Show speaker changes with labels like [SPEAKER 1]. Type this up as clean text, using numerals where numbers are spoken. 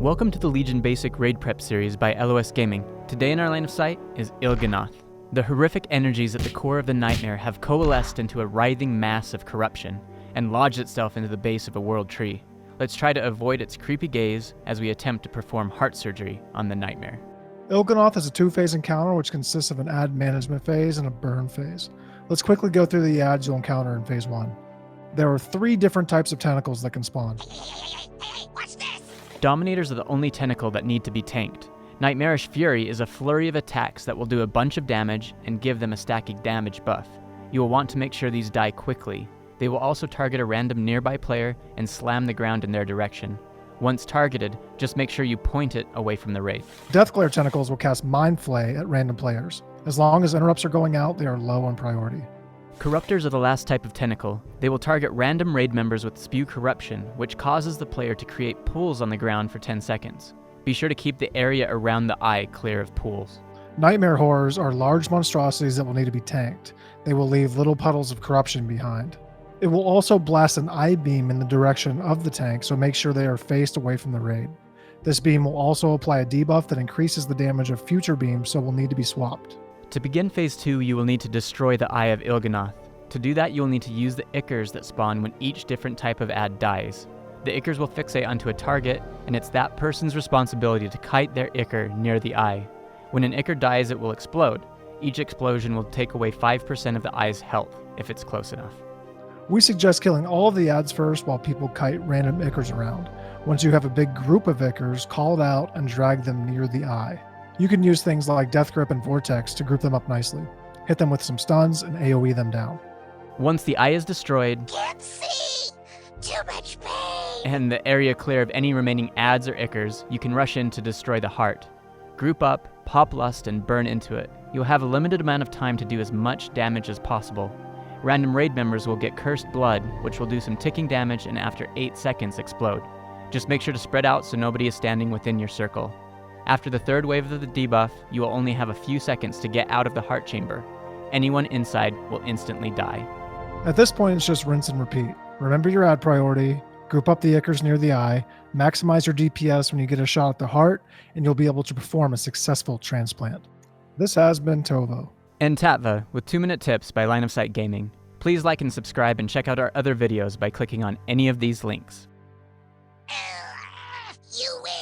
[SPEAKER 1] Welcome to the Legion Basic Raid Prep series by LOS Gaming. Today in our line of sight is Il'gynoth. The horrific energies at the core of the nightmare have coalesced into a writhing mass of corruption and lodged itself into the base of a world tree. Let's try to avoid its creepy gaze as we attempt to perform heart surgery on the nightmare.
[SPEAKER 2] Il'gynoth is a two-phase encounter which consists of an ad management phase and a burn phase. Let's quickly go through the ads you'll encounter in phase 1. There are 3 different types of tentacles that can spawn.
[SPEAKER 3] What's this?
[SPEAKER 1] Dominators are the only tentacle that need to be tanked. Nightmarish Fury is a flurry of attacks that will do a bunch of damage and give them a stacking damage buff. You will want to make sure these die quickly. They will also target a random nearby player and slam the ground in their direction. Once targeted, just make sure you point it away from the raid.
[SPEAKER 2] Deathglare tentacles will cast Mind Flay at random players. As long as interrupts are going out, they are low on priority.
[SPEAKER 1] Corruptors are the last type of tentacle. They will target random raid members with Spew Corruption, which causes the player to create pools on the ground for 10 seconds. Be sure to keep the area around the eye clear of pools.
[SPEAKER 2] Nightmare Horrors are large monstrosities that will need to be tanked. They will leave little puddles of corruption behind. It will also blast an eye beam in the direction of the tank, so make sure they are faced away from the raid. This beam will also apply a debuff that increases the damage of future beams, so will need to be swapped.
[SPEAKER 1] To begin phase 2, you will need to destroy the Eye of Il'gynoth. To do that, you will need to use the Ichors that spawn when each different type of ad dies. The Ichors will fixate onto a target, and it's that person's responsibility to kite their Ichor near the eye. When an Ichor dies, it will explode. Each explosion will take away 5% of the eye's health, if it's close enough.
[SPEAKER 2] We suggest killing all of the ads first while people kite random Ichors around. Once you have a big group of Ichors, call it out and drag them near the eye. You can use things like Death Grip and Vortex to group them up nicely. Hit them with some stuns and AoE them down.
[SPEAKER 1] Once the eye is destroyed,
[SPEAKER 3] Can't see! Too much pain!
[SPEAKER 1] and the area clear of any remaining ads or Ichors, you can rush in to destroy the heart. Group up, pop Lust, and burn into it. You'll have a limited amount of time to do as much damage as possible. Random raid members will get Cursed Blood, which will do some ticking damage and after 8 seconds explode. Just make sure to spread out so nobody is standing within your circle. After the third wave of the debuff, you will only have a few seconds to get out of the heart chamber. Anyone inside will instantly die.
[SPEAKER 2] At this point, it's just rinse and repeat. Remember your ad priority, group up the Ichors near the eye, maximize your DPS when you get a shot at the heart, and you'll be able to perform a successful transplant. This has been Tovo.
[SPEAKER 1] And Tatva with 2-minute tips by Line of Sight Gaming. Please like and subscribe and check out our other videos by clicking on any of these links.
[SPEAKER 3] You win!